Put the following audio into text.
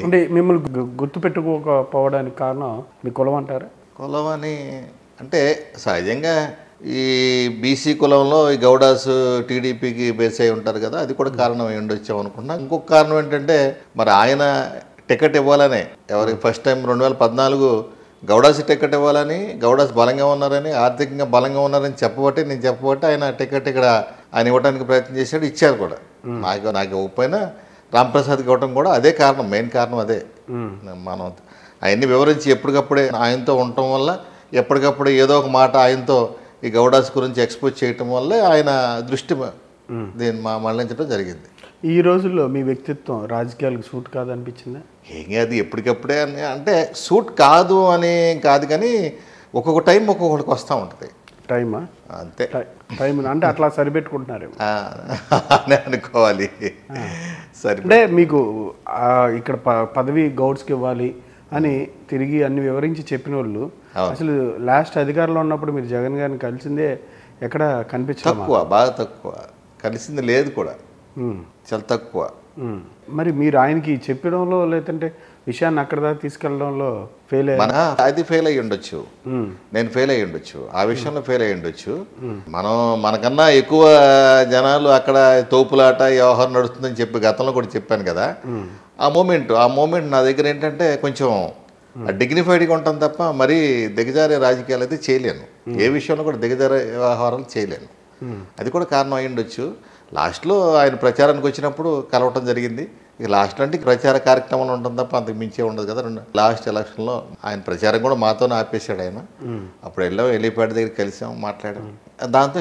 అంటే మిమ్మల్ని గుర్తుపెట్టుకోకపోవడానికి కారణం మీ కులం అంటారా? కులం అని అంటే సహజంగా ఈ బీసీ కులంలో ఈ గౌడాస్ టీడీపీకి బేస్ అయి ఉంటారు కదా, అది కూడా కారణం అయి ఉండొచ్చాం అనుకున్నా. ఇంకొక కారణం ఏంటంటే మరి ఆయన టికెట్ ఇవ్వాలనే, ఎవరికి ఫస్ట్ టైం 2014 గౌడాస్ టికెట్ ఇవ్వాలని, గౌడాస్ బలంగా ఉన్నారని, ఆర్థికంగా బలంగా ఉన్నారని నేను చెప్పబట్టి ఆయన టికెట్ ఇక్కడ ఆయన ఇవ్వడానికి ప్రయత్నం చేశాడు, ఇచ్చారు కూడా. నాకు ఇవ్వకపోయినా రాంప్రసాద్కి ఇవ్వడం కూడా అదే కారణం, మెయిన్ కారణం అదే. మనం అవన్నీ వివరించి ఎప్పటికప్పుడే ఆయనతో ఉండటం వల్ల, ఎప్పటికప్పుడు ఏదో ఒక మాట ఆయనతో ఈ గౌడాస్ గురించి ఎక్స్పోజ్ చేయటం వల్లే ఆయన దృష్టి దీన్ని మళ్లించడం జరిగింది. ఈ రోజుల్లో మీ వ్యక్తిత్వం రాజకీయాలకు సూట్ కాదనిపించిందా? ఏం అది ఎప్పటికప్పుడే అంటే సూట్ కాదు అని కాదు, కానీ ఒక్కొక్క టైం ఒక్కొక్కడికి వస్తూ ఉంటుంది. టైమా? అంతే, టైం అంటే అట్లా సరిపెట్టుకుంటున్నారు అని అనుకోవాలి. సరే, అంటే మీకు ఇక్కడ పదవి గౌడ్స్కి ఇవ్వాలి అని తిరిగి అన్ని వివరించి చెప్పిన వాళ్ళు అసలు లాస్ట్ అధికారంలో ఉన్నప్పుడు మీరు జగన్ గారిని కలిసిందే ఎక్కడ కనిపించలేదు? తక్కువ, బాగా తక్కువ, కలిసింది లేదు కూడా, చాలా తక్కువ. మరి మీరు ఆయనకి చెప్పడంలో లేదంటే విషయాన్ని అక్కడ దాకా తీసుకెళ్ళడంలో ఫెయిల్ అది ఫెయిల్ అయ్యి ఉండొచ్చు, నేను ఫెయిల్ అయ్యి ఉండొచ్చు, ఆ విషయంలో ఫెయిల్ అయ్యి ఉండొచ్చు. మనకన్నా ఎక్కువ జనాలు అక్కడ తోపులాట వ్యవహారం నడుస్తుందని చెప్పి గతంలో కూడా చెప్పాను కదా. ఆ మూమెంట్ నా దగ్గర ఏంటంటే కొంచెం డిగ్నిఫైడ్గా ఉంటాను తప్ప మరీ దిగజారే రాజకీయాలు అయితే చేయలేను, ఏ విషయంలో కూడా దిగజారే వ్యవహారాలు చేయలేను. అది కూడా కారణం అయి ఉండొచ్చు. లాస్ట్లో ఆయన ప్రచారానికి వచ్చినప్పుడు కలవటం జరిగింది. ఇక లాస్ట్ అంటే ప్రచార కార్యక్రమాలు ఉంటుంది తప్ప అంతకు మించే ఉండదు కదా. లాస్ట్ ఎలక్షన్లో ఆయన ప్రచారం కూడా మాతోనే ఆపేశాడు ఆయన. అప్పుడు వెళ్ళిపేట దగ్గర కలిసాం, మాట్లాడాం, దాంతో